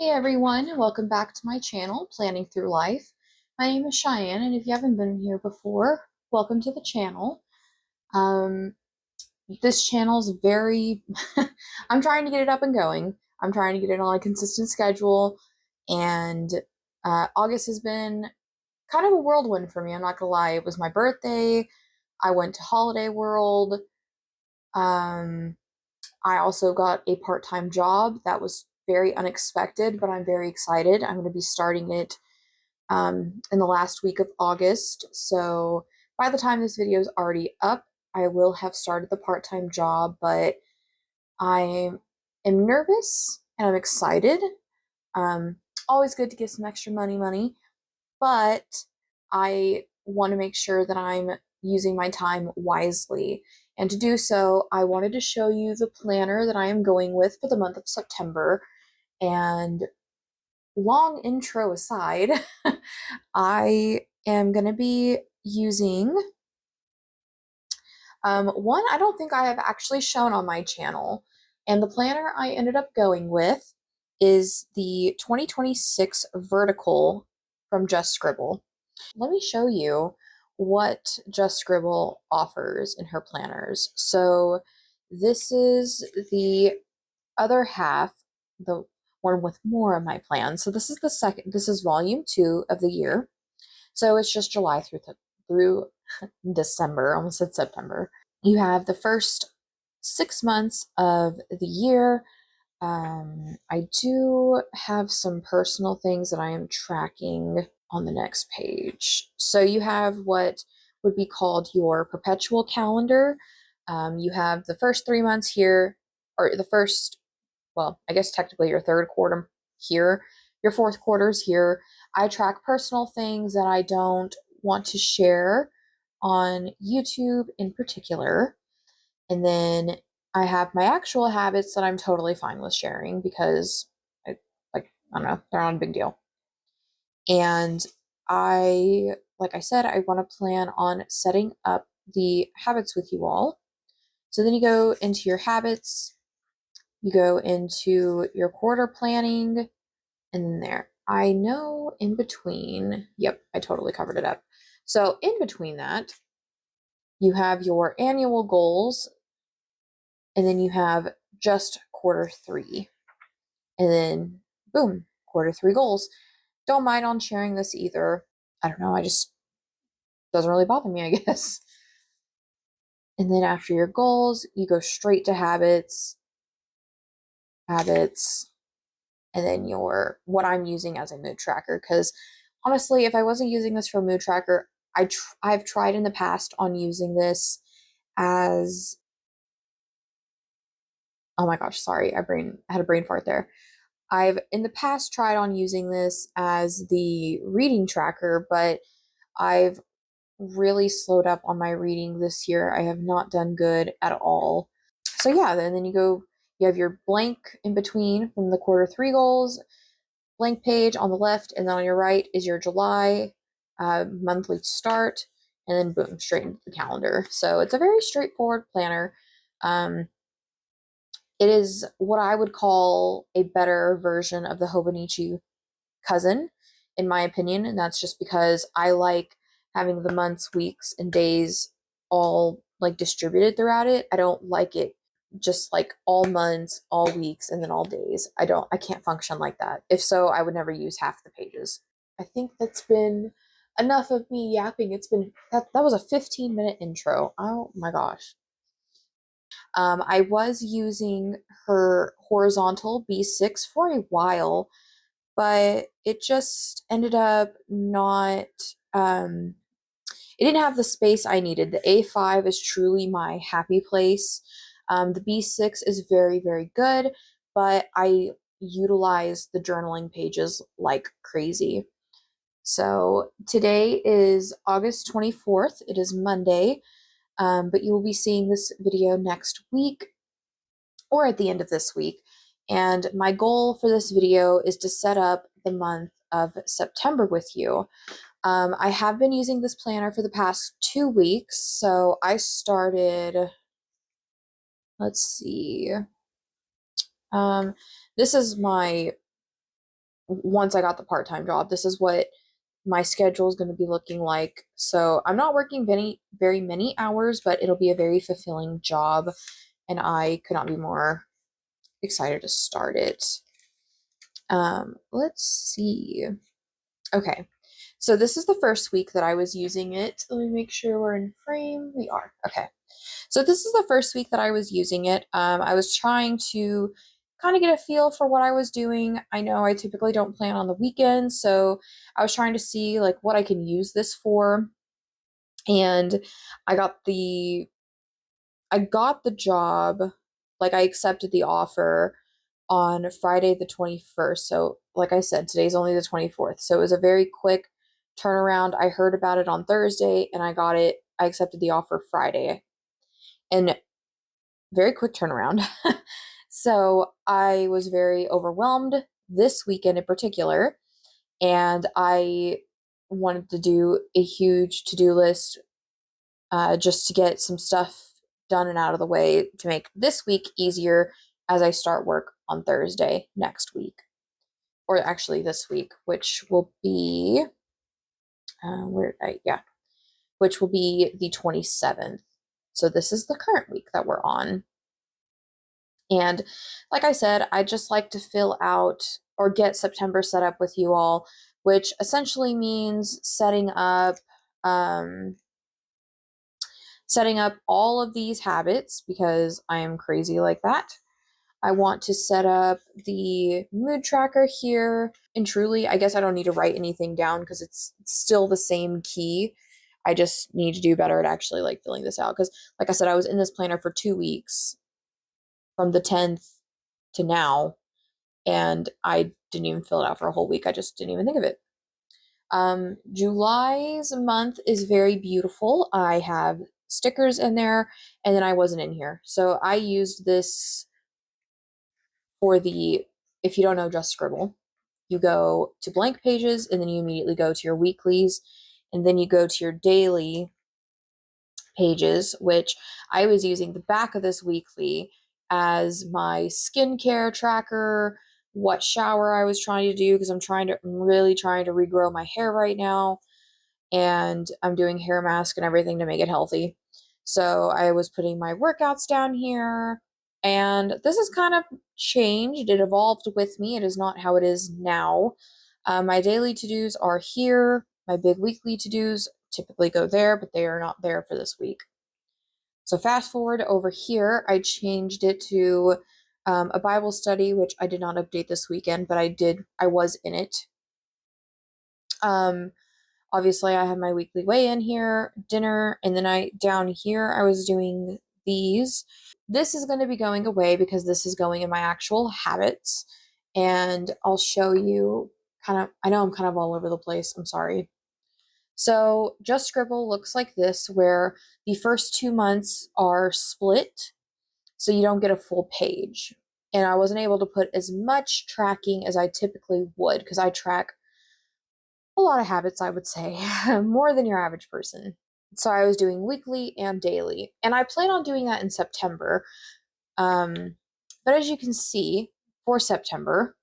Hey everyone, welcome back to my channel, Planning Through Life. My name is Cheyenne, and if you haven't been here before, welcome to the channel. Um, this channel's very, I'm trying to get it up and going. I'm trying to get it on a consistent schedule, and August has been kind of a whirlwind for me, I'm not gonna lie. It was my birthday, I went to Holiday World, um, I also got a part-time job that was very unexpected, but I'm very excited. I'm going to be starting it in the last week of August. So by the time this video is already up, I will have started the part-time job, but I am nervous and I'm excited. Um, Always good to get some extra money, but I want to make sure that I'm using my time wisely. And to do so, I wanted to show you the planner that I am going with for the month of September. And long intro aside, I am going to be using one I don't think I have actually shown on my channel. And the planner I ended up going with is the 2026 Vertical from Just Scribble. Let me show you what Just Scribble offers in her planners. So this is the other half, the one with more of my plans. So this is the second, this is volume 2 of the year. So it's just July through December, almost said September. You have the first 6 months of the year. I do have some personal things that I am tracking on the next page. So you have what would be called your perpetual calendar. You have the first 3 months here, or the first, well, I guess technically your third quarter here, your fourth quarter's here. I track personal things that I don't want to share on YouTube in particular. And then I have my actual habits that I'm totally fine with sharing because I don't know, they're not a big deal. And like I said, I want to plan on setting up the habits with you all. So then you go into your habits, you go into your quarter planning, and then there. I know in between, yep, I totally covered it up. So in between that, you have your annual goals, and then you have just quarter 3. And then, boom, quarter 3 goals. Don't mind on sharing this either. I don't know, I just doesn't really bother me, I guess. And then after your goals, you go straight to habits, and then your what I'm using as a mood tracker. Because honestly, if I wasn't using this for a mood tracker, I've tried in the past on using this as, oh my gosh, sorry, I had a brain fart there. I've in the past tried on using this as the reading tracker, but I've really slowed up on my reading this year. I have not done good at all. So yeah, and then you have your blank in between from the quarter 3 goals, blank page on the left, and then on your right is your July monthly start, and then boom, straight into the calendar. So it's a very straightforward planner. Um, it is what I would call a better version of the Hobonichi cousin, in my opinion, and that's just because I like having the months, weeks, and days all like distributed throughout it. I don't like it just like all months, all weeks, and then all days. I can't function like that. If so, I would never use half the pages. I think that's been enough of me yapping. It's been that was a 15-minute intro. Oh my gosh. I was using her horizontal B6 for a while, but it just ended up not, um, it didn't have the space I needed. The A5 is truly my happy place. The B6 is very, very good, but I utilize the journaling pages like crazy. So today is August 24th. It is Monday, but you will be seeing this video next week or at the end of this week. And my goal for this video is to set up the month of September with you. I have been using this planner for the past 2 weeks. So I started, let's see. Um, this is my once I got the part-time job. This is what my schedule is going to be looking like. So I'm not working very many hours, but it'll be a very fulfilling job, and I could not be more excited to start it. Let's see. Okay. So this is the first week that I was using it. Let me make sure we're in frame. We are. Okay. So this is the first week that I was using it. I was trying to kind of get a feel for what I was doing. I know I typically don't plan on the weekends, so I was trying to see like what I can use this for. And I got the I got the job, like I accepted the offer on Friday the 21st. So, like I said, today's only the 24th. So it was a very quick turnaround. I heard about it on Thursday and I got it. I accepted the offer Friday. And very quick turnaround. So I was very overwhelmed this weekend in particular, and I wanted to do a huge to-do list just to get some stuff done and out of the way to make this week easier as I start work on Thursday next week, or actually this week, which will be which will be the 27th. So this is the current week that we're on. And like I said, I just like to fill out or get September set up with you all, which essentially means um, setting up all of these habits because I am crazy like that. I want to set up the mood tracker here. And truly, I guess I don't need to write anything down because it's still the same key. I just need to do better at actually like filling this out because, like I said, I was in this planner for 2 weeks from the 10th to now, and I didn't even fill it out for a whole week. I just didn't even think of it. July's month is very beautiful. I have stickers in there, and then I wasn't in here. So I used this for if you don't know Just Scribble, you go to blank pages, and then you immediately go to your weeklies, and then you go to your daily pages, which I was using the back of this weekly as my skincare tracker, what shower I was trying to do, because I'm really trying to regrow my hair right now, and I'm doing hair mask and everything to make it healthy. So I was putting my workouts down here, and this has kind of changed. It evolved with me. It is not how it is now. My daily to-dos are here. My big weekly to-dos typically go there, but they are not there for this week. So fast forward over here, I changed it to a Bible study, which I did not update this weekend, but I was in it. Obviously I have my weekly weigh-in here, dinner, and then down here I was doing these. This is going to be going away because this is going in my actual habits, and I'll show you I know I'm kind of all over the place. I'm sorry. So Just Scribble looks like this, where the first 2 months are split, so you don't get a full page. And I wasn't able to put as much tracking as I typically would because I track a lot of habits, I would say, more than your average person. So I was doing weekly and daily, and I plan on doing that in September. But as you can see, for September,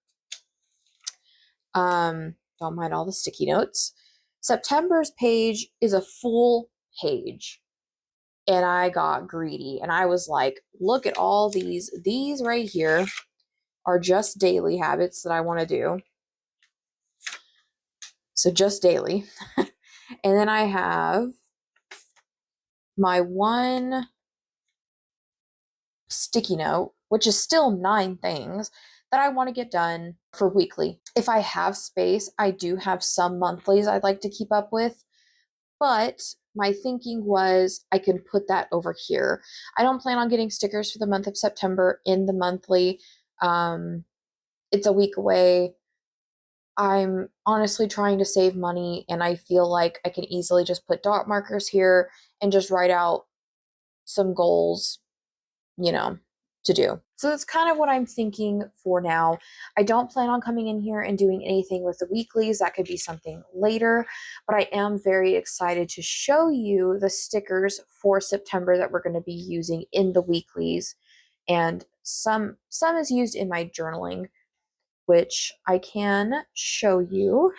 don't mind all the sticky notes. September's page is a full page, and I got greedy, and I was like, look at all these. These right here are just daily habits that I want to do. So just daily. And then I have my one sticky note, which is still 9 things that I want to get done for weekly. If I have space, I do have some monthlies I'd like to keep up with, but my thinking was I can put that over here. I don't plan on getting stickers for the month of September in the monthly. It's a week away. I'm honestly trying to save money, and I feel like I can easily just put dot markers here and just write out some goals, you know, to do. So that's kind of what I'm thinking for now. I don't plan on coming in here and doing anything with the weeklies. That could be something later, but I am very excited to show you the stickers for September that we're going to be using in the weeklies, and some is used in my journaling. which I can show you.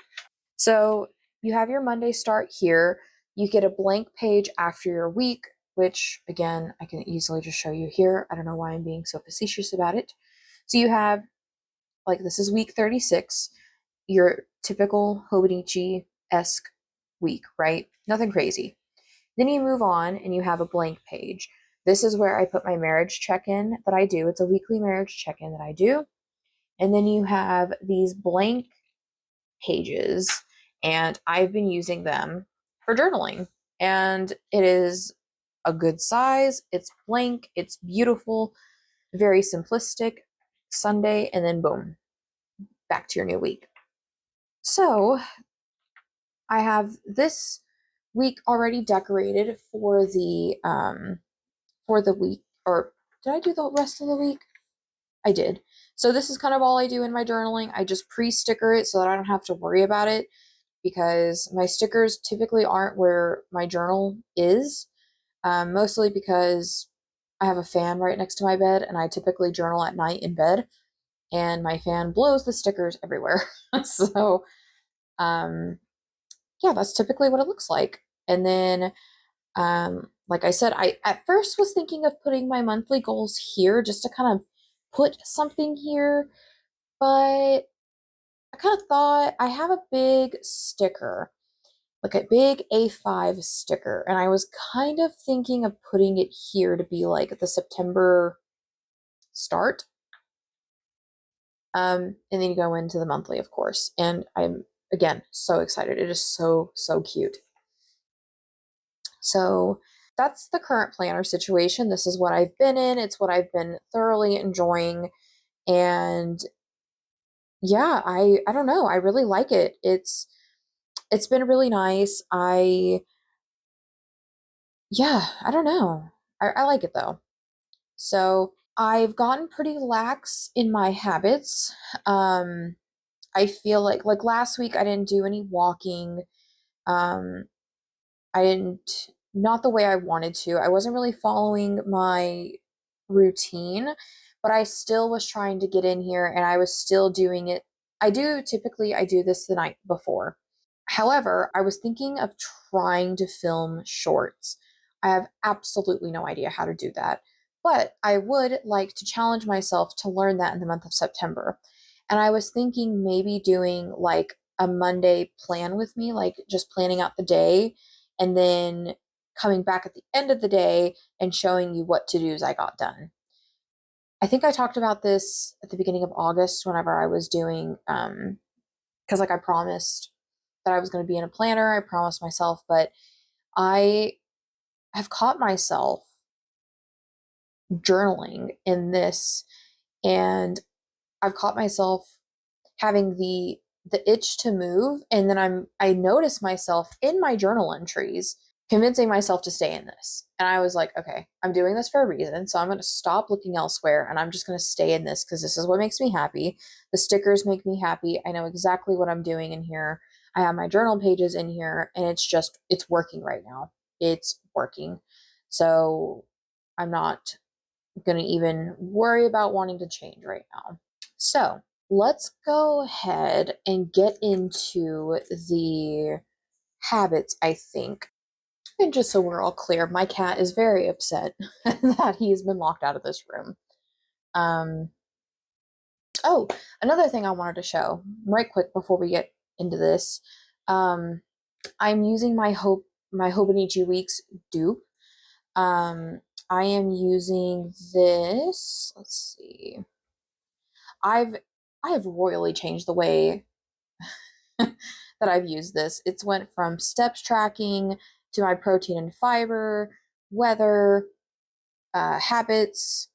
So you have your Monday start here. You get a blank page after your week, which again, I can easily just show you here. I don't know why I'm being so facetious about it. So you have, like, this is week 36, your typical Hobonichi-esque week, right? Nothing crazy. Then you move on and you have a blank page. This is where I put my marriage check-in that I do. It's a weekly marriage check-in that I do. And then you have these blank pages, and I've been using them for journaling. And it is a good size. It's blank. It's beautiful, very simplistic. Sunday, and then boom, back to your new week. So I have this week already decorated for the week. Or did I do the rest of the week? I did. So this is kind of all I do in my journaling. I just pre-sticker it so that I don't have to worry about it, because my stickers typically aren't where my journal is, mostly because I have a fan right next to my bed and I typically journal at night in bed, and my fan blows the stickers everywhere. So, um, yeah, that's typically what it looks like. And then, like I said, I at first was thinking of putting my monthly goals here just to kind of put something here, but I kind of thought I have a big sticker, like a big A5 sticker, and I was kind of thinking of putting it here to be like the September start. And then you go into the monthly, of course. And I'm, again, so excited. It is so, so cute. So that's the current planner situation. This is what I've been in. It's what I've been thoroughly enjoying. And yeah, I don't know. I really like it. It's been really nice. I don't know. I like it though. So I've gotten pretty lax in my habits. Um, I feel like last week I didn't do any walking. Um, I didn't, not the way I wanted to. I wasn't really following my routine, but I still was trying to get in here and I was still doing it. I do this the night before. However, I was thinking of trying to film shorts. I have absolutely no idea how to do that, but I would like to challenge myself to learn that in the month of September. And I was thinking maybe doing like a Monday plan with me, like just planning out the day and then coming back at the end of the day and showing you what to dos I got done. I think I talked about this at the beginning of August whenever I was doing, because like I promised that I was going to be in a planner. I promised myself, but I have caught myself journaling in this, and I've caught myself having the itch to move, and then I notice myself in my journal entries convincing myself to stay in this. And I was like, okay, I'm doing this for a reason, so I'm going to stop looking elsewhere and I'm just going to stay in this because this is what makes me happy. The stickers make me happy. I know exactly what I'm doing in here. I have my journal pages in here, and it's working right now. It's working. So I'm not going to even worry about wanting to change right now. So let's go ahead and get into the habits, I think. And just so we're all clear, my cat is very upset that he's been locked out of this room. Um, oh, another thing I wanted to show right quick before we get into this. Um, I'm using my Hobonichi Weeks dupe. Um, I am using this. Let's see. I've I've royally changed the way that I've used this. It's went from steps tracking to my protein and fiber, weather, habits,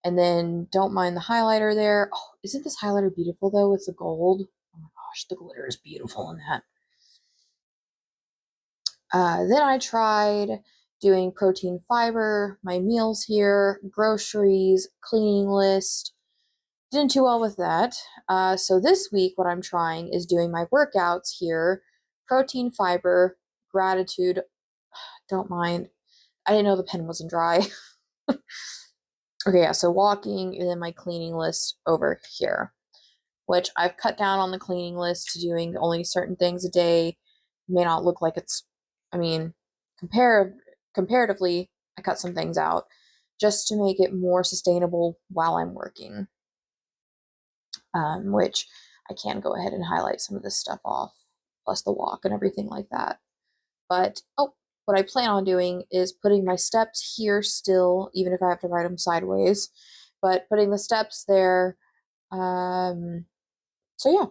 and then don't mind the highlighter there. Oh, isn't this highlighter beautiful though with the gold? Oh my gosh, the glitter is beautiful in that. Then I tried doing protein fiber, my meals here, groceries, cleaning list. Didn't do well with that. So this week, what I'm trying is doing my workouts here, protein fiber, gratitude. Don't mind. I didn't know the pen wasn't dry. Okay, yeah, so walking and then my cleaning list over here. which I've cut down on the cleaning list to doing only certain things a day. May not look like it's, I mean, comparatively, I cut some things out just to make it more sustainable while I'm working, which I can go ahead and highlight some of this stuff off, plus the walk and everything like that. But, oh, what I plan on doing is putting my steps here still, even if I have to write them sideways, but putting the steps there. So yeah,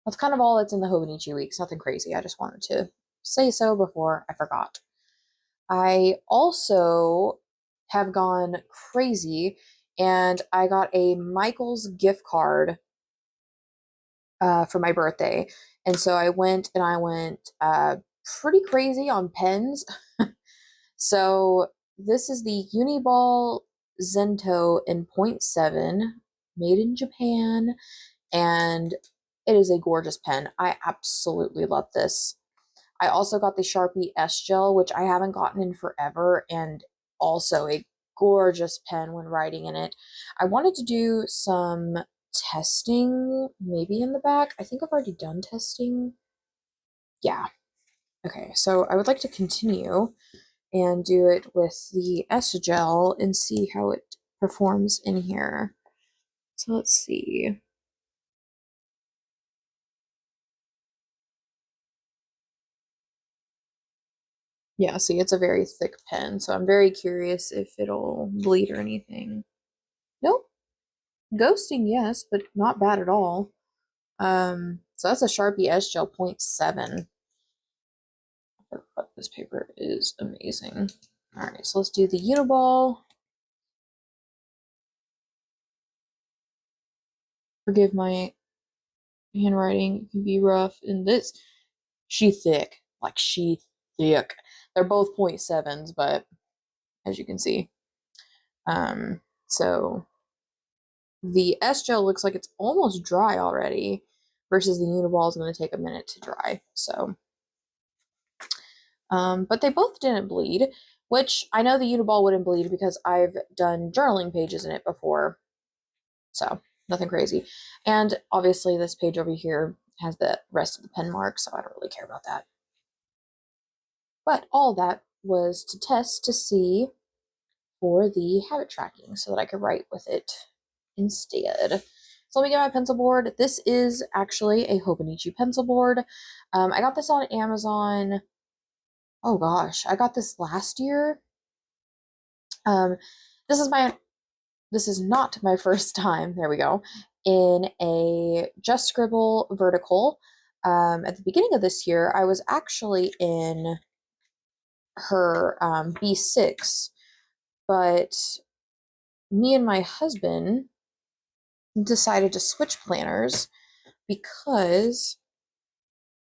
that's kind of all that's in the Hobonichi weeks. Nothing crazy. I just wanted to say so before I forgot. I also have gone crazy and I got a Michael's gift card for my birthday. And so I went pretty crazy on pens. So this is the Uniball Zento in .7, made in Japan, and it is a gorgeous pen. I absolutely love this. I also got the Sharpie S Gel, which I haven't gotten in forever, and also a gorgeous pen when writing in it. I wanted to do some testing, maybe in the back. I think I've already done testing. Yeah. Okay, so I would like to continue and do it with the S Gel and see how it performs in here. So let's see. Yeah, see, it's a very thick pen, so I'm very curious if it'll bleed or anything. Nope. Ghosting, yes, but not bad at all. So that's a Sharpie S Gel .7. But this paper is amazing. All right, so let's do the Uniball. Forgive my handwriting, it can be rough. And this, she thick, like she thick. They're both .7s, but as you can see. So the S Gel looks like it's almost dry already, versus the Uniball is going to take a minute to dry. So, but they both didn't bleed, which I know the Uniball wouldn't bleed because I've done journaling pages in it before. So nothing crazy. And obviously this page over here has the rest of the pen mark, so I don't really care about that. But all that was to test to see for the habit tracking so that I could write with it instead. So let me get my pencil board. This is actually a Hobonichi pencil board. I got this on Amazon. Oh gosh, I got this last year. Um, this is my this is not my first time. There we go. In a Just Scribble vertical. At the beginning of this year, I was actually in her B6, but me and my husband decided to switch planners because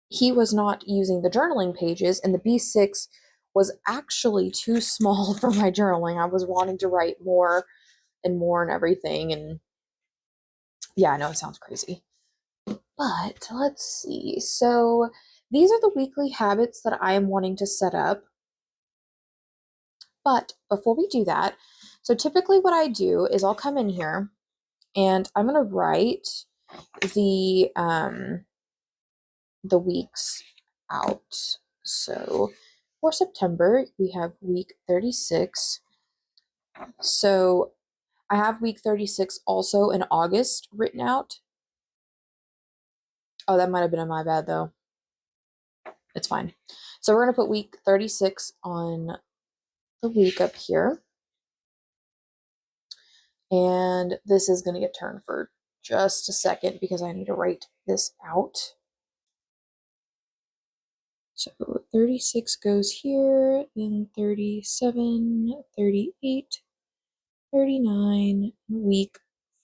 he was not using the journaling pages, and the B6 was actually too small for my journaling. I was wanting to write more and more and everything. And yeah, I know it sounds crazy. But let's see. So these are the weekly habits that I am wanting to set up. But before we do that, so typically what I do is I'll come in here and I'm going to write the the weeks out. So for September, we have week 36. So I have week 36 also in August written out. Oh, that might have been on my bad though. It's fine. So we're going to put week 36 on the week up here. And this is going to get turned for just a second because I need to write this out. So 36 goes here, then 37, 38, 39, week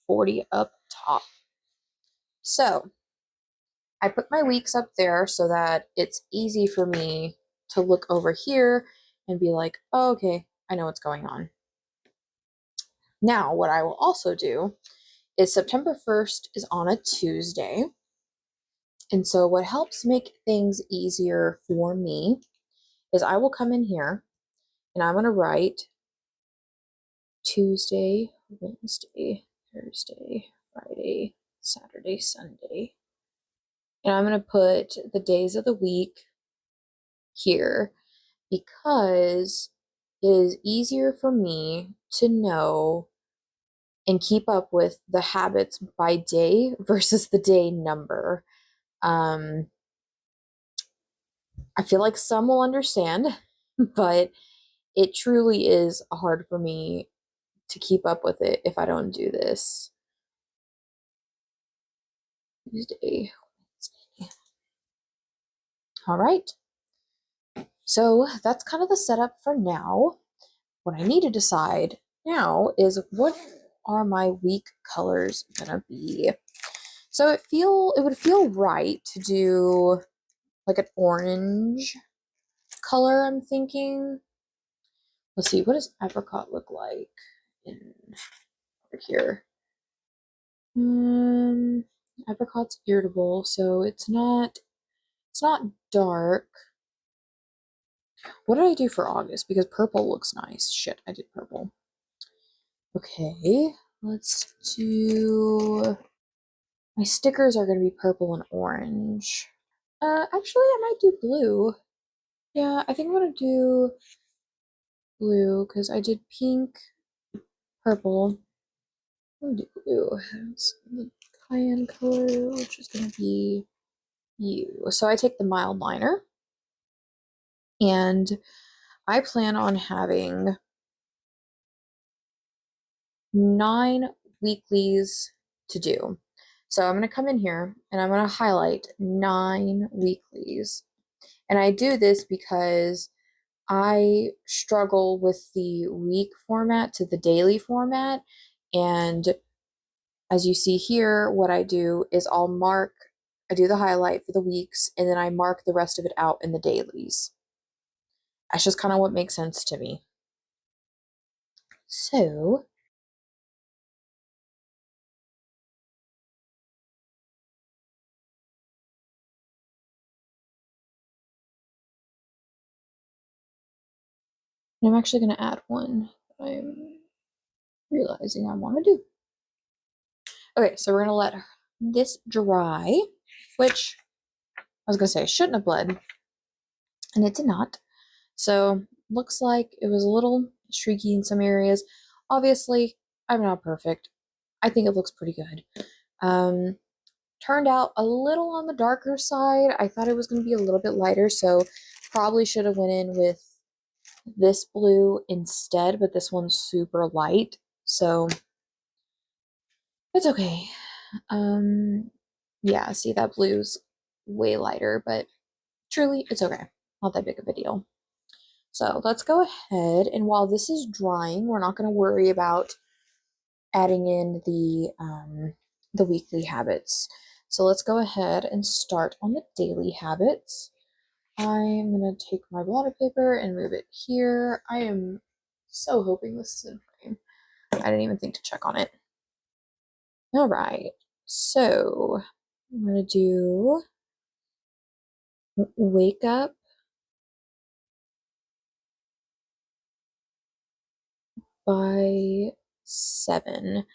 40 up top. So I put my weeks up there so that it's easy for me to look over here and be like, oh, okay, I know what's going on. Now, what I will also do is September 1st is on a Tuesday. And so what helps make things easier for me is I will come in here and I'm going to write Tuesday, Wednesday, Thursday, Friday, Saturday, Sunday. And I'm going to put the days of the week here because it is easier for me to know and keep up with the habits by day versus the day number. Um, I feel like some will understand, but it truly is hard for me to keep up with it if I don't do this. Tuesday, Wednesday. All right. So that's kind of the setup for now. What I need to decide now is what are my week colors gonna be. So it would feel right to do like an orange color, I'm thinking. Let's see, what does apricot look like in over here? Apricot's irritable, so it's not dark. What did I do for August? Because purple looks nice. Shit, I did purple. Okay, let's do my stickers are gonna be purple and orange. Actually I might do blue. Yeah, I think I'm gonna do blue because I did pink, purple. I'm gonna do blue. That's the cayenne color, which is gonna be you. So I take the mild liner and I plan on having 9 weeklies to do. So I'm going to come in here and I'm going to highlight 9 weeklies. And I do this because I struggle with the week format to the daily format. And as you see here, what I do is I do the highlight for the weeks and then I mark the rest of it out in the dailies. That's just kind of what makes sense to me. So I'm actually going to add one that I'm realizing I want to do. Okay, so we're going to let this dry, which I was going to say shouldn't have bled, and it did not. So looks like it was a little streaky in some areas. Obviously, I'm not perfect. I think it looks pretty good. Um, Turned out a little on the darker side. I thought it was going to be a little bit lighter, so probably should have went in with this blue instead, but this one's super light, so it's okay. Um, yeah, see that blue's way lighter, but truly it's okay. Not that big of a deal. So let's go ahead, and while this is drying, we're not going to worry about adding in the weekly habits. So let's go ahead and start on the daily habits. I'm going to take my blotting paper and move it here. I am so hoping this is in frame. I didn't even think to check on it. All right, so I'm going to do wake up by 7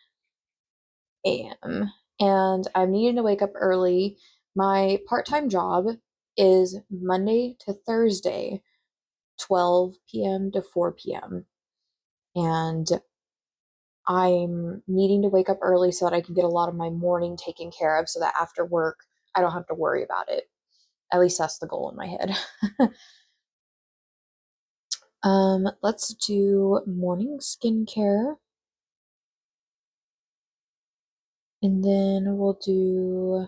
a.m. And I'm needing to wake up early. My part-time job is Monday to Thursday, 12 p.m. to 4 p.m. And I'm needing to wake up early so that I can get a lot of my morning taken care of so that after work I don't have to worry about it. At least that's the goal in my head. Let's do morning skincare. And then we'll do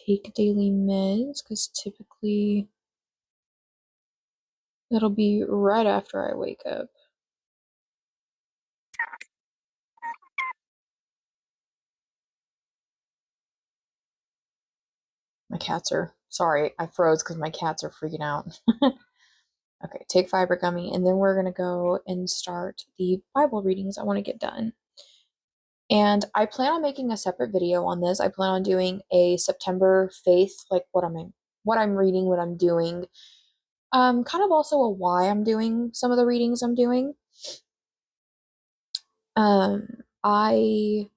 take daily meds because typically that'll be right after I wake up. My cats are, sorry, I froze because my cats are freaking out. Okay, take fiber gummy, and then we're going to go and start the Bible readings I want to get done. And I plan on making a separate video on this. I plan on doing a September faith, like what I'm reading, what I'm doing. Kind of also a why I'm doing some of the readings I'm doing. I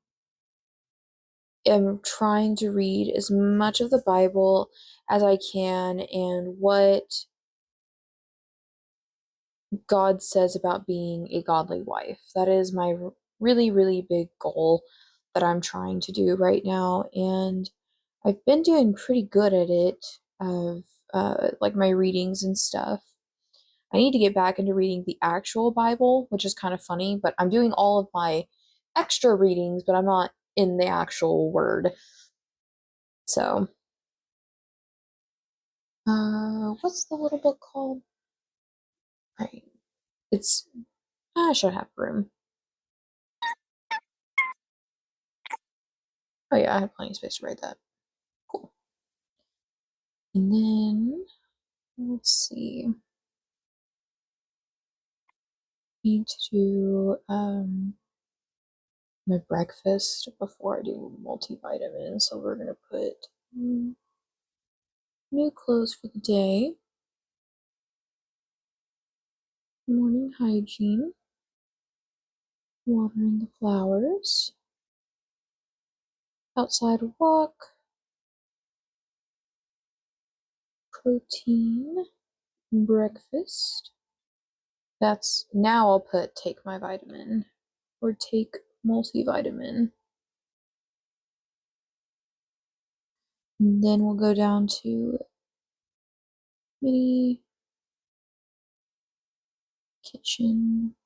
am trying to read as much of the Bible as I can and what God says about being a godly wife. That is my really, really big goal that I'm trying to do right now. And I've been doing pretty good at it, of like my readings and stuff. I need to get back into reading the actual Bible, which is kind of funny, but I'm doing all of my extra readings, but I'm not in the actual word. So, what's the little book called? Right. It's, I should have room. Oh yeah, I have plenty of space to write that. Cool. And then, let's see. Need to do my breakfast before I do multivitamin. So we're gonna put new clothes for the day, morning hygiene, watering the flowers, outside walk, protein, breakfast. That's now I'll put take my vitamin or take multivitamin. And then we'll go down to mini kitchen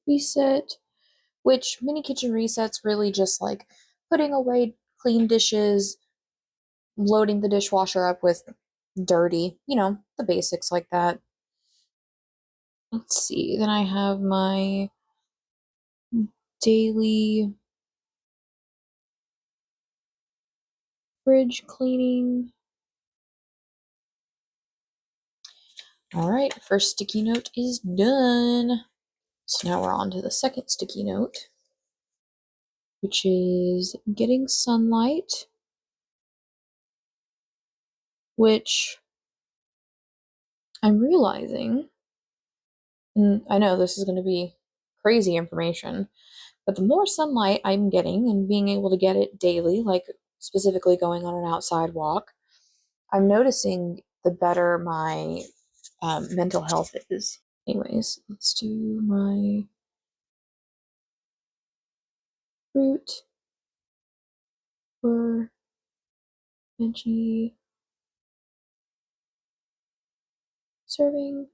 reset, which mini kitchen resets really just like putting away clean dishes, loading the dishwasher up with dirty, the basics like that. Let's see. Then I have my daily fridge cleaning. All right, first sticky note is done. So now we're on to the second sticky note, which is getting sunlight, which I'm realizing, and I know this is going to be crazy information, but the more sunlight I'm getting and being able to get it daily, like specifically going on an outside walk, I'm noticing the better my mental health is. Anyways, let's do my fruit for veggie serving,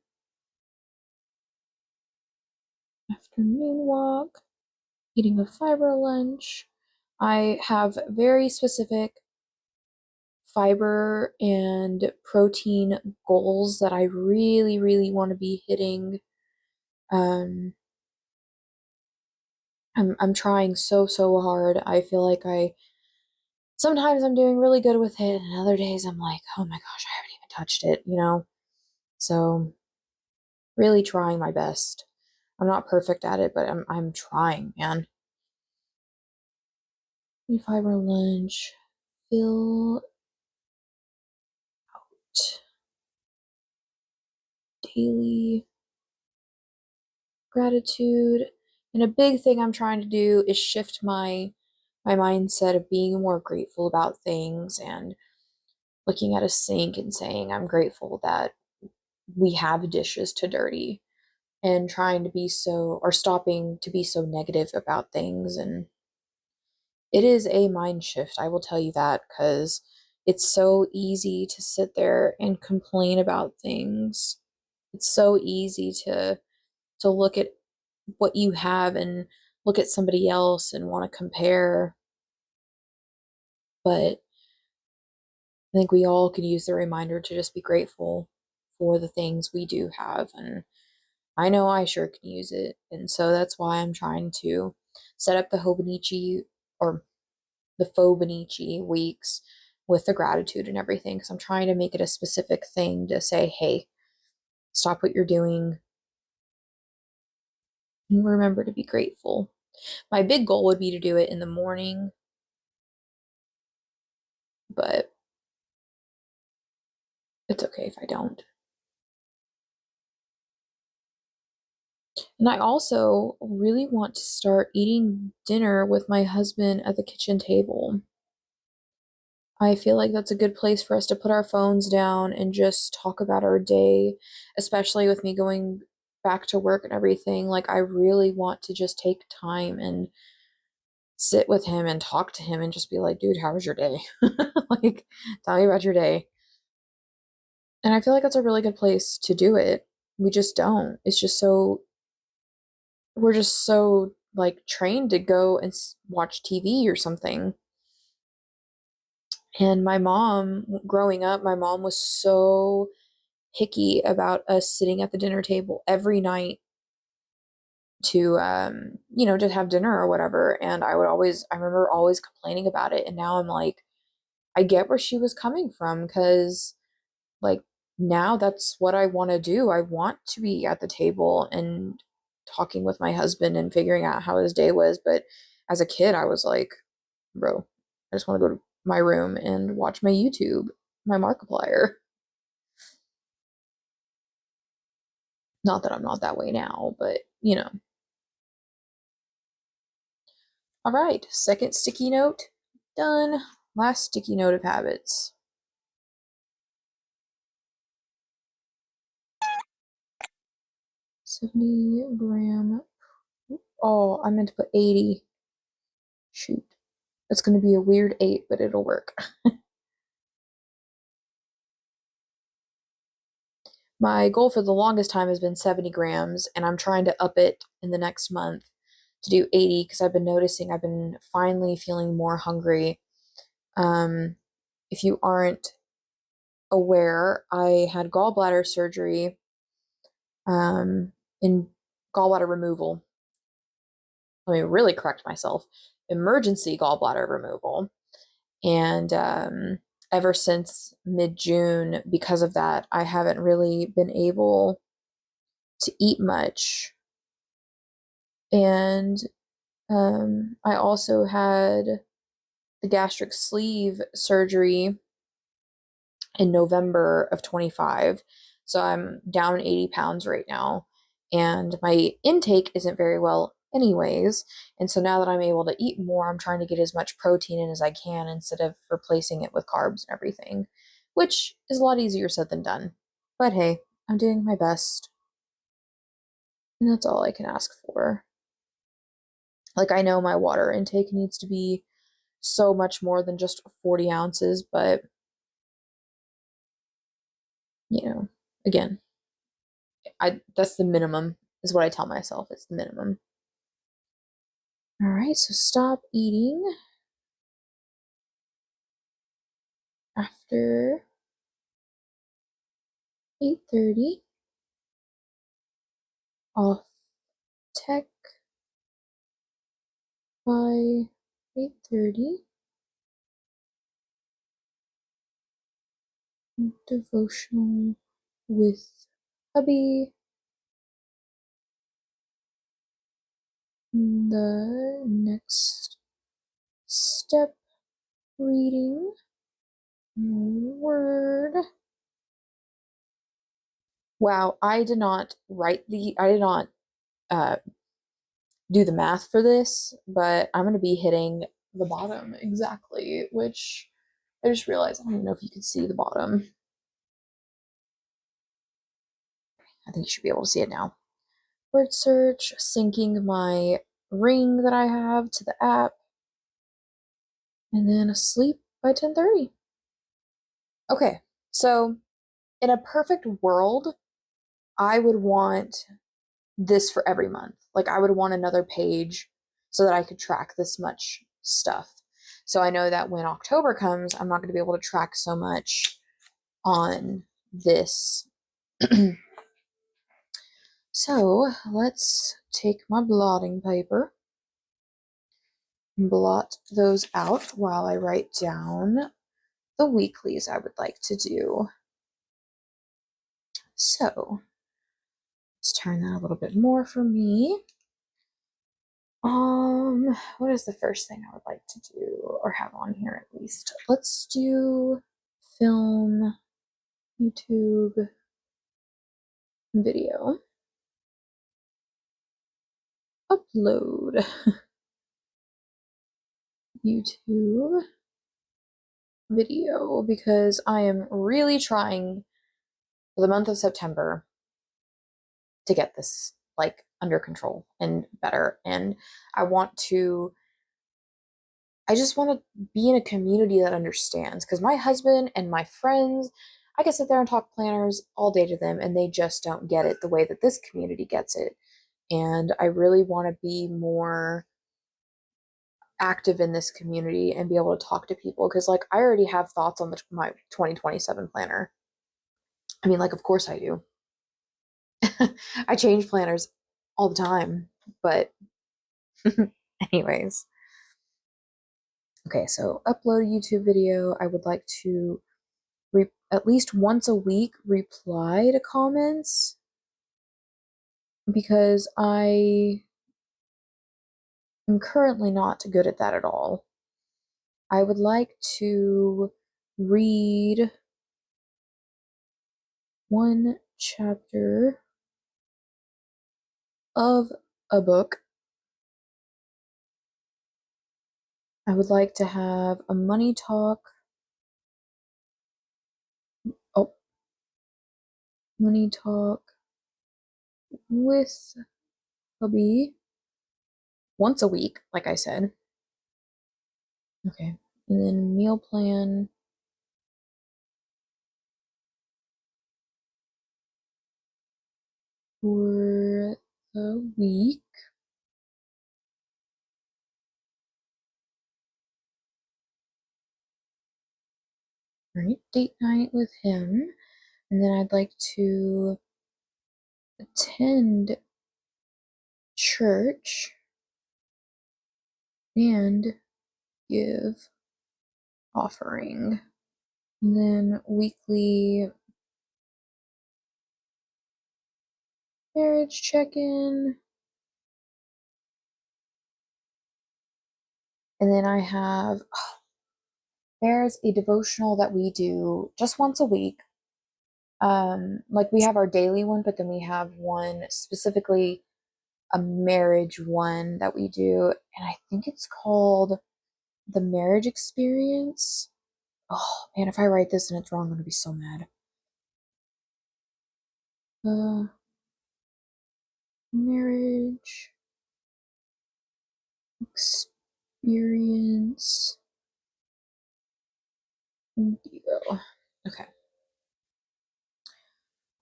afternoon walk, eating a fiber lunch. I have very specific fiber and protein goals that I really, really want to be hitting. Um, I'm trying so hard. I feel like sometimes I'm doing really good with it, and other days I'm like, oh my gosh, I haven't even touched it. So really trying my best. I'm not perfect at it, but I'm trying, man. Fiber lunch, fill out daily gratitude. And a big thing I'm trying to do is shift my mindset of being more grateful about things and looking at a sink and saying I'm grateful that we have dishes to dirty, and trying to be so, or stopping to be so negative about things. And it is a mind shift, I will tell you that, because it's so easy to sit there and complain about things. It's so easy to look at what you have and look at somebody else and want to compare. But I think we all could use the reminder to just be grateful for the things we do have. And I know I sure can use it. And so that's why I'm trying to set up the Hobonichi, or the Fobonichi weeks with the gratitude and everything. Because I'm trying to make it a specific thing to say, hey, stop what you're doing and remember to be grateful. My big goal would be to do it in the morning, but it's okay if I don't. And I also really want to start eating dinner with my husband at the kitchen table. I feel like that's a good place for us to put our phones down and just talk about our day, especially with me going back to work and everything. Like, I really want to just take time and sit with him and talk to him and just be like, dude, how was your day? Like, tell me about your day. And I feel like that's a really good place to do it. We just don't. It's just so, we're just so like trained to go and watch TV or something. And my mom, growing up, my mom was so picky about us sitting at the dinner table every night to to have dinner or whatever. And I remember always complaining about it. And now I'm like, I get where she was coming from because like now that's what I want to do. I want to be at the table and talking with my husband and figuring out how his day was. But as a kid, I was like, bro, I just want to go to my room and watch my YouTube, my Markiplier. Not that I'm not that way now, but All right, second sticky note done. Last sticky note of habits. 70 gram. Oh, I meant to put 80. Shoot. It's going to be a weird 8, but it'll work. My goal for the longest time has been 70 grams, and I'm trying to up it in the next month to do 80 because I've been noticing I've been finally feeling more hungry. Um, if you aren't aware, I had gallbladder surgery, um, in gallbladder removal. Let me really correct myself. Emergency gallbladder removal. And ever since mid-June, because of that, I haven't really been able to eat much. And I also had the gastric sleeve surgery in November of 25. So I'm down 80 pounds right now. And my intake isn't very well, anyways. And so now that I'm able to eat more, I'm trying to get as much protein in as I can instead of replacing it with carbs and everything, which is a lot easier said than done. But hey, I'm doing my best. And that's all I can ask for. Like, I know my water intake needs to be so much more than just 40 ounces, but, you know, again, I that's the minimum, is what I tell myself. It's the minimum. All right, so stop eating after 8:30. Off tech by 8:30. Devotional with hubby. The next step reading word. Wow, I did not uh, do the math for this, but I'm going to be hitting the bottom exactly, which I just realized I don't even know if you can see the bottom. I think you should be able to see it now. Word search, syncing my ring that I have to the app, and then asleep by 10:30. Okay, so in a perfect world, I would want this for every month. Like, I would want another page so that I could track this much stuff. So I know that when October comes, I'm not going to be able to track so much on this. So let's take my blotting paper and blot those out while I write down the weeklies I would like to do. So let's turn that a little bit more for me. What is the first thing I would like to do or have on here at least? Let's do film, YouTube, video, upload, YouTube, video because I am really trying for the month of September to get this like under control and better. And I want to, I just want to be in a community that understands because my husband and my friends, I can sit there and talk planners all day to them and they just don't get it the way that this community gets it. And I really want to be more active in this community and be able to talk to people because like I already have thoughts on my 2027 planner. I mean, like, of course I do. I change planners all the time, but anyways. Okay, so upload a YouTube video. I would like to at least once a week reply to comments because I am currently not good at that at all. I would like to read one chapter of a book. I would like to have a money talk. Oh, money talk with hubby once a week, like I said. Okay. And then meal plan for the week. Right. Date night with him. And then I'd like to attend church and give offering. And then weekly marriage check-in. And then I have, there's a devotional that we do just once a week. Like we have our daily one, but then we have one specifically a marriage one that we do, and I think it's called the marriage experience. Oh man, if I write this and it's wrong, I'm gonna be so mad. Uh, marriage experience deal. Okay.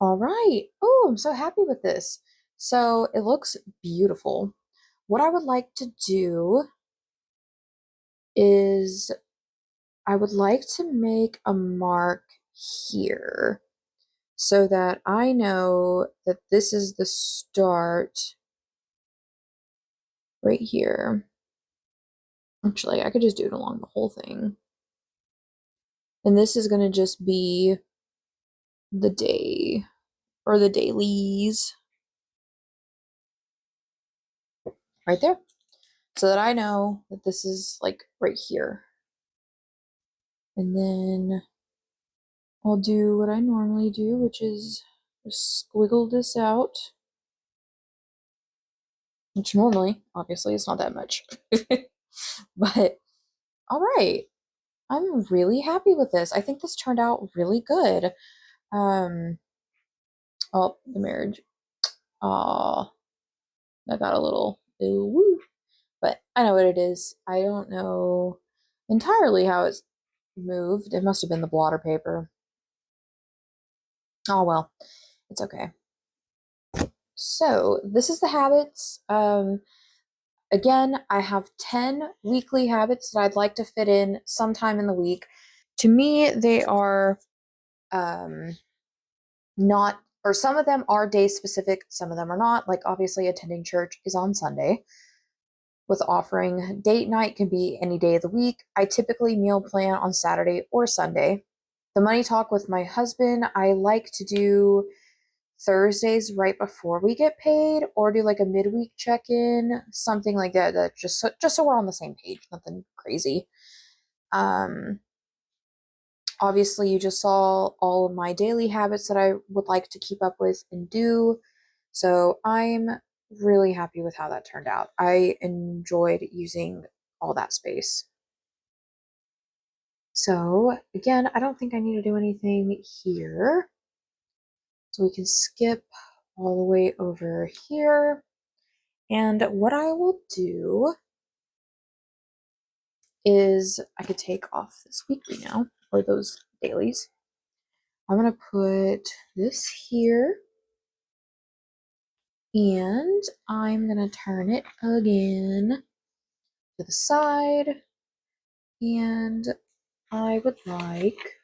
All right. Oh, I'm so happy with this. So it looks beautiful. What I would like to do is I would like to make a mark here so that I know that this is the start right here. Actually, I could just do it along the whole thing. And this is going to just be the day or the dailies right there so that I know that this is like right here. And then I'll do what I normally do, which is just squiggle this out, which normally, obviously, it's not that much. But all right, I'm really happy with this. I think this turned out really good. Um, oh, the marriage. Oh, I got a little woo, but I know what it is. I don't know entirely how it's moved. It must have been the blotter paper. Oh well, it's okay. So this is the habits. Again, I have 10 weekly habits that I'd like to fit in sometime in the week. To me, they are not, or some of them are day specific, some of them are not. Like, obviously, attending church is on Sunday with offering. Date night can be any day of the week. I typically meal plan on Saturday or Sunday. The money talk with my husband, I like to do Thursdays right before we get paid, or do like a midweek check-in, something like that. That just so we're on the same page, nothing crazy. Um, Obviously, you just saw all of my daily habits that I would like to keep up with and do. So I'm really happy with how that turned out. I enjoyed using all that space. So again, I don't think I need to do anything here. So we can skip all the way over here. And what I will do is I could take off this weekly now, or those dailies. I'm gonna put this here, and I'm gonna turn it again to the side, and I would like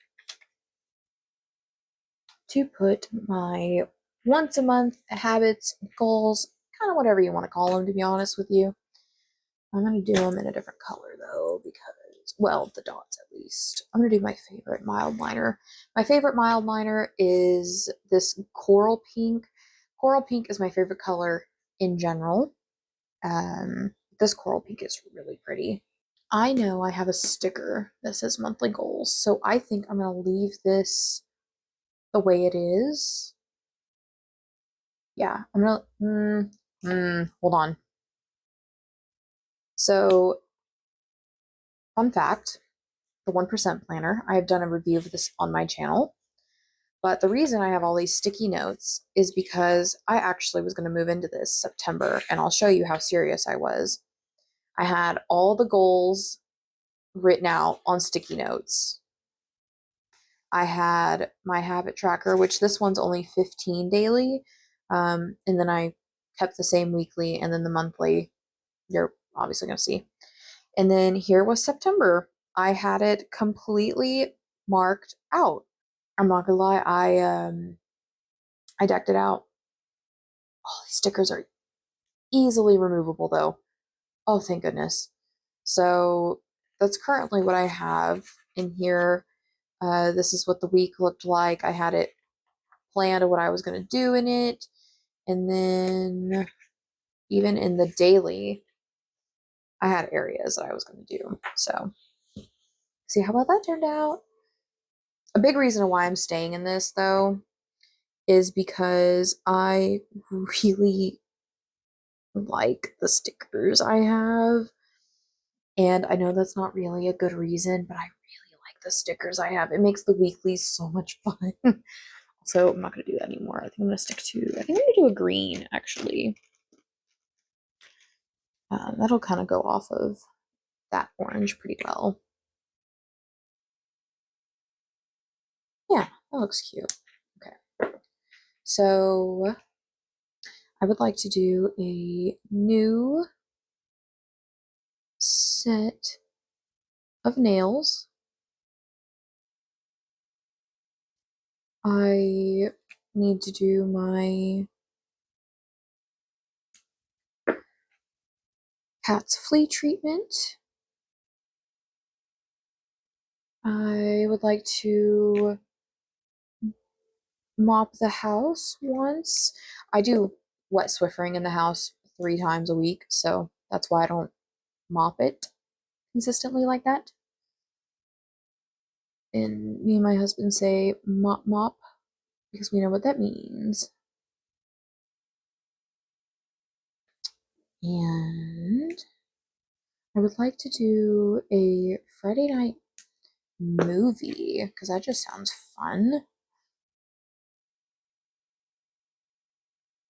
to put my once a month habits, goals, kind of whatever you want to call them, to be honest with you. I'm going to do them in a different color though, because, well, the dots at least. I'm going to do my favorite mild liner. My favorite mild liner is this coral pink. Coral pink is my favorite color in general. This coral pink is really pretty. I know I have a sticker that says monthly goals, so I think I'm going to leave this the way it is. Yeah, I'm gonna, hold on. So, fun fact, the 1% planner, I have done a review of this on my channel. But the reason I have all these sticky notes is because I actually was going to move into this September, and I'll show you how serious I was. I had all the goals written out on sticky notes. I had my habit tracker, which this one's only 15 daily. And then I kept the same weekly, and then the monthly, you're obviously going to see. And then here was September. I had it completely marked out. I'm not gonna lie, I decked it out. Oh, these stickers are easily removable though. Oh, thank goodness. So that's currently what I have in here. This is what the week looked like. I had it planned of what I was gonna do in it. And then even in the daily, I had areas that I was gonna do. So see how well that turned out. A big reason why I'm staying in this though is because I really like the stickers I have. And I know that's not really a good reason, but I really like the stickers I have. It makes the weeklies so much fun. So I'm not going to do that anymore. I think I'm going to stick to, I think I'm going to do a green actually. That'll kind of go off of that orange pretty well. Yeah, that looks cute. Okay. So I would like to do a new set of nails. I need to do my cat's flea treatment. I would like to mop the house once. I do wet Swiffering in the house 3 times a week, so that's why I don't mop it consistently like that. And me and my husband say mop mop because we know what that means. And I would like to do a Friday night movie because that just sounds fun.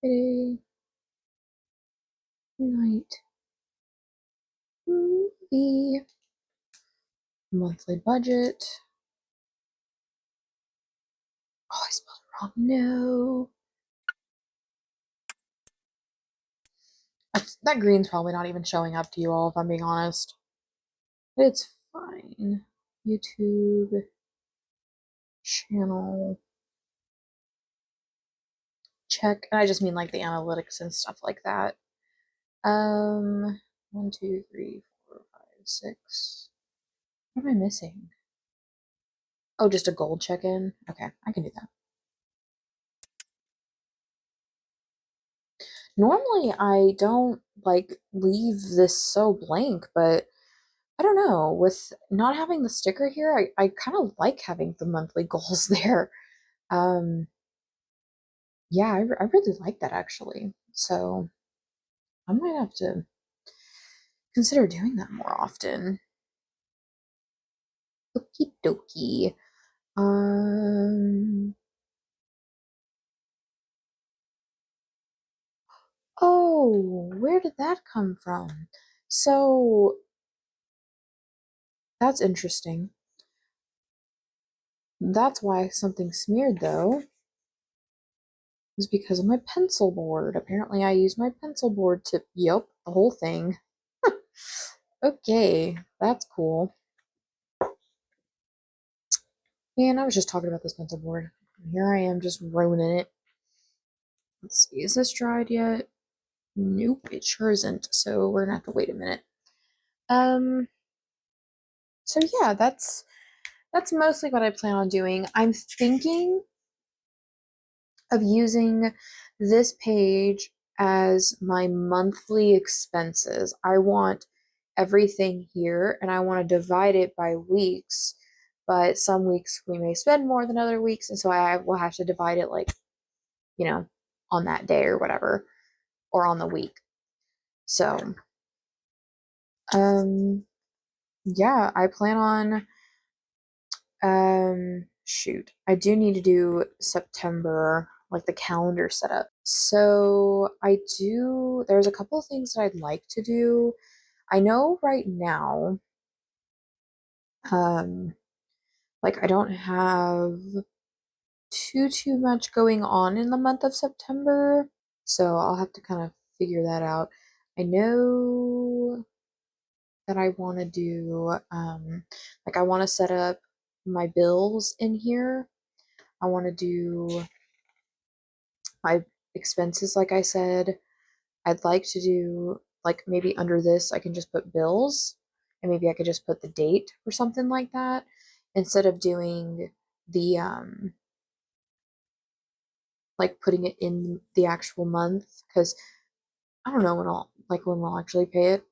Friday night movie. Monthly budget. Oh, I spelled it wrong. No. That green's probably not even showing up to you all, if I'm being honest. It's fine. YouTube channel check. And I just mean like the analytics and stuff like that. 1, 2, 3, 4, 5, 6. What am I missing? Oh, just a gold check-in. Okay, I can do that. Normally, I don't like leave this so blank, but I don't know. With not having the sticker here, I kind of like having the monthly goals there. Um, yeah, I really like that actually. So I might have to consider doing that more often. Okie dokie. Um, oh, where did that come from? So that's interesting. That's why something smeared though, is because of my pencil board. Apparently, I used my pencil board to, yep, the whole thing. Okay, that's cool. Man, I was just talking about this pencil board. Here I am just ruining it. Let's see, is this dried yet? Nope, it sure isn't. So we're gonna have to wait a minute. Um, so yeah, that's mostly what I plan on doing. I'm thinking of using this page as my monthly expenses. I want everything here and I want to divide it by weeks, but some weeks we may spend more than other weeks, and so I will have to divide it like, you know, on that day or whatever, or on the week. So, um, yeah, I plan on shoot. I do need to do September, like the calendar setup. So there's a couple of things that I'd like to do. I know right now, um, like I don't have too much going on in the month of September. So I'll have to kind of figure that out. I know that I want to do, like I want to set up my bills in here. I want to do my expenses, like I said. I'd like to do, like, maybe under this, I can just put bills, and maybe I could just put the date or something like that instead of doing the, like putting it in the actual month. Because I don't know when I'll actually pay it.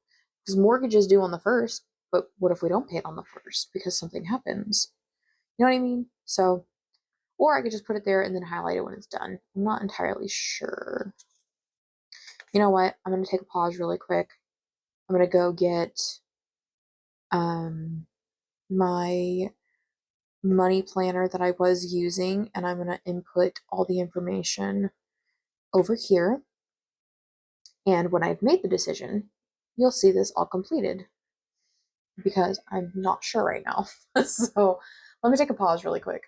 Because mortgage is due on the first, but what if we don't pay it on the first because something happens? You know what I mean? So, or I could just put it there and then highlight it when it's done. I'm not entirely sure. You know what? I'm going to take a pause really quick. I'm going to go get um, my money planner that I was using, and I'm going to input all the information over here. And when I've made the decision, you'll see this all completed because I'm not sure right now. So let me take a pause really quick.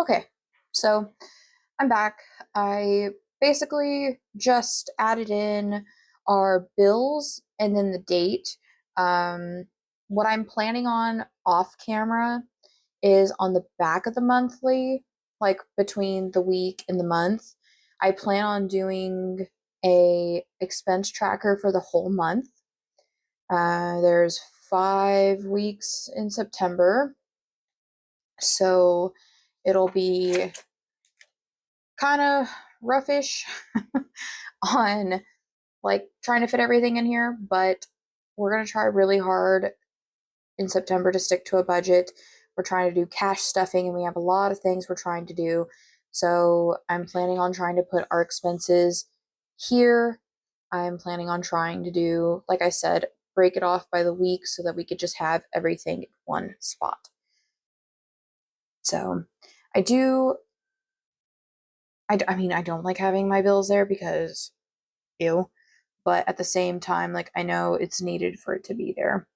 Okay, so I'm back. I basically just added in our bills and then the date. Um, what I'm planning on off camera is on the back of the monthly, like between the week and the month. I plan on doing a expense tracker for the whole month. There's 5 weeks in September, so it'll be kind of roughish on like trying to fit everything in here, but we're going to try really hard in September to stick to a budget. We're trying to do cash stuffing and we have a lot of things we're trying to do. So I'm planning on trying to put our expenses here. I'm planning on trying to do, like I said, break it off by the week so that we could just have everything in one spot. So I do, I mean, I don't like having my bills there because ew, but at the same time, like I know it's needed for it to be there.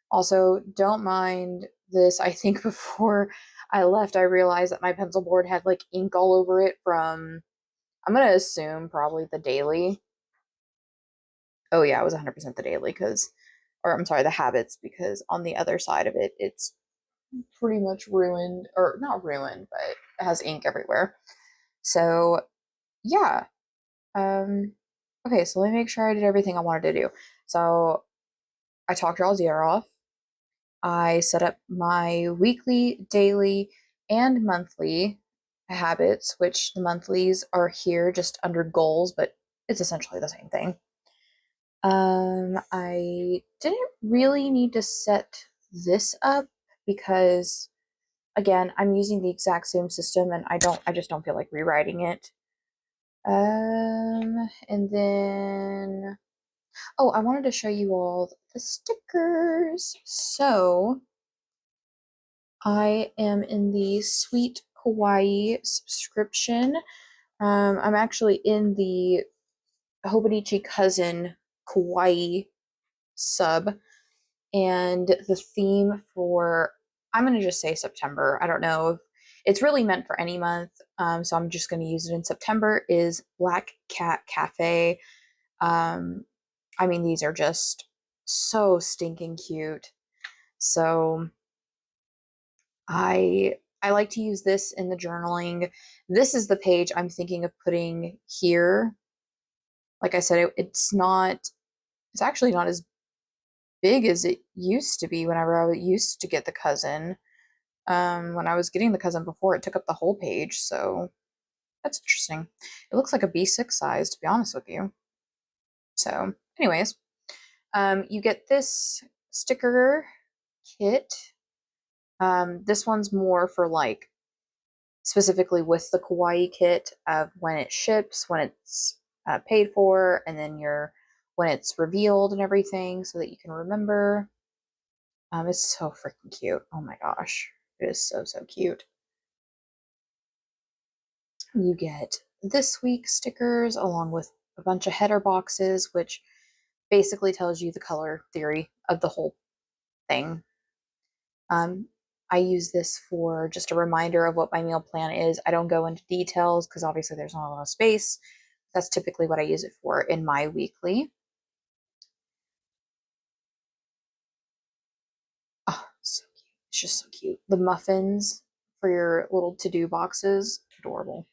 Also, don't mind this. I think before I left, I realized that my pencil board had like ink all over it from, I'm gonna assume probably the daily. Oh yeah, it was 100% the daily because, or I'm sorry, the habits, because on the other side of it, it's pretty much ruined, or not ruined, but it has ink everywhere. So yeah. Um, okay, so let me make sure I did everything I wanted to do. So I talked y'all's ear off. I set up my weekly, daily, and monthly habits, which the monthlies are here just under goals, but it's essentially the same thing. I didn't really need to set this up because again, I'm using the exact same system and I just don't feel like rewriting it. And then oh, I wanted to show you all the stickers. So I am in the Sweet Kawaii subscription. I'm actually in the Hobonichi Cousin Kawaii sub, and the theme for, I'm going to just say September. I don't know if it's really meant for any month, so I'm just going to use it in September, is Black Cat Cafe. Um, I mean, these are just so stinking cute. So I like to use this in the journaling. This is the page I'm thinking of putting here. Like I said, it's actually not as big as it used to be whenever I used to get the cousin. When I was getting the cousin before, it took up the whole page, so that's interesting. It looks like a B6 size, to be honest with you. So, anyways, you get this sticker kit. This one's more for like specifically with the Kawaii kit of when it ships, when it's paid for, and then when it's revealed and everything, so that you can remember. It's so freaking cute. Oh my gosh, it is so so cute. You get this week's stickers along with a bunch of header boxes, which basically tells you the color theory of the whole thing. Um, I use this for just a reminder of what my meal plan is. I don't go into details because obviously there's not a lot of space. That's typically what I use it for in my weekly. Oh, so cute. It's just so cute. The muffins for your little to-do boxes, adorable.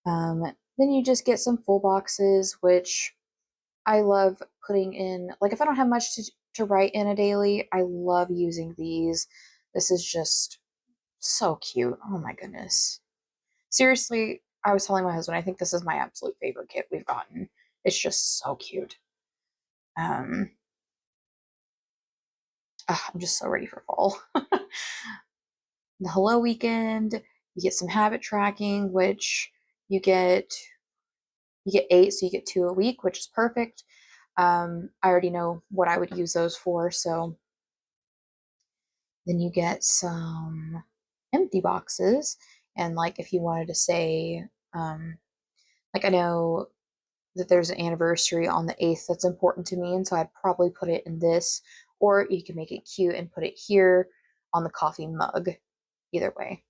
Then you just get some full boxes, which I love putting in. Like if I don't have much to write in a daily, I love using these. This is just so cute. Oh my goodness. Seriously, I was telling my husband, I think this is my absolute favorite kit we've gotten. It's just so cute. Um, I'm just so ready for fall. The Hello Weekend, you get some habit tracking, which you get you get 8, so you get 2 a week, which is perfect. I already know what I would use those for, so then you get some empty boxes, and like if you wanted to say, like I know that there's an anniversary on the 8th that's important to me, and so I'd probably put it in this, or you can make it cute and put it here on the coffee mug. Either way.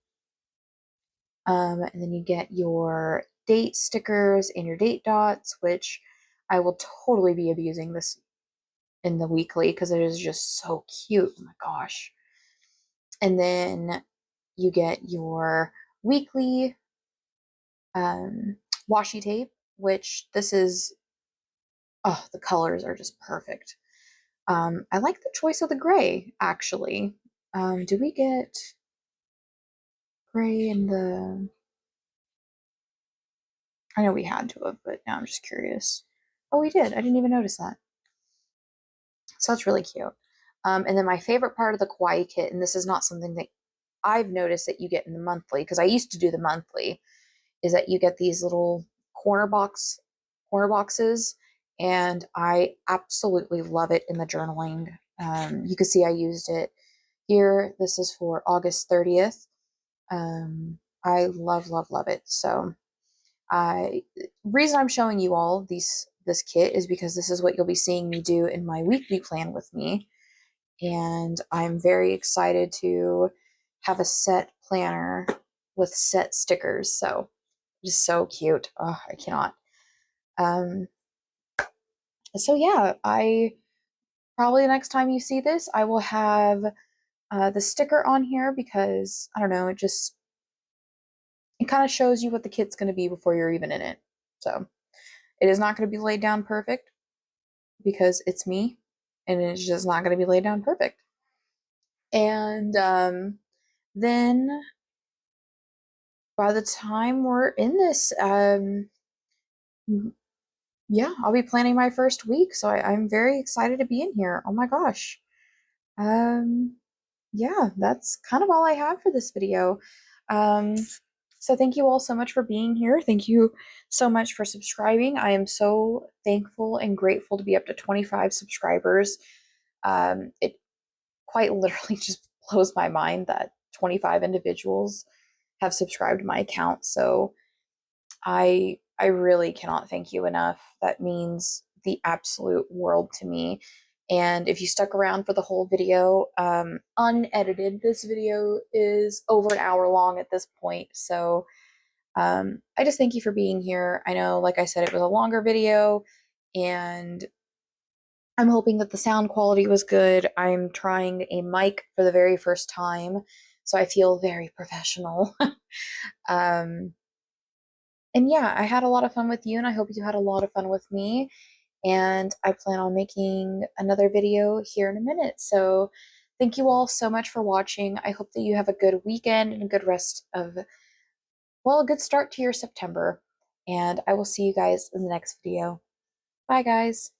And then you get your date stickers and your date dots, which I will totally be abusing this in the weekly because it is just so cute. Oh my gosh. And then you get your weekly um, washi tape, which this is, oh, the colors are just perfect. I like the choice of the gray, actually. Do we get gray in the, I know we had to have, but now I'm just curious. Oh, we did. I didn't even notice that. So that's really cute. And then my favorite part of the Kawaii kit, and this is not something that I've noticed that you get in the monthly, because I used to do the monthly, is that you get these little corner boxes, and I absolutely love it in the journaling. You can see I used it here. This is for August 30th. I love, love, love it. So I reason I'm showing you all this kit is because this is what you'll be seeing me do in my weekly plan with me. And I'm very excited to have a set planner with set stickers. So just so cute. Oh, I cannot. Um, so yeah, I probably the next time you see this, I will have the sticker on here because I don't know, it kind of shows you what the kit's going to be before you're even in it. So it is not going to be laid down perfect because it's me, and it's just not going to be laid down perfect. And then by the time we're in this, yeah, I'll be planning my first week, so I'm very excited to be in here. Oh my gosh. Um, yeah, that's kind of all I have for this video. Um, so thank you all so much for being here. Thank you so much for subscribing. I am so thankful and grateful to be up to 25 subscribers. It quite literally just blows my mind that 25 individuals have subscribed to my account. So I really cannot thank you enough. That means the absolute world to me. And if you stuck around for the whole video, unedited, this video is over an hour long at this point. So I just thank you for being here. I know, like I said, it was a longer video, and I'm hoping that the sound quality was good. I'm trying a mic for the very first time, so I feel very professional. um, and yeah, I had a lot of fun with you, and I hope you had a lot of fun with me. And I plan on making another video here in a minute. So thank you all so much for watching. I hope that you have a good weekend and a good rest of, well, a good start to your September. And I will see you guys in the next video. Bye, guys.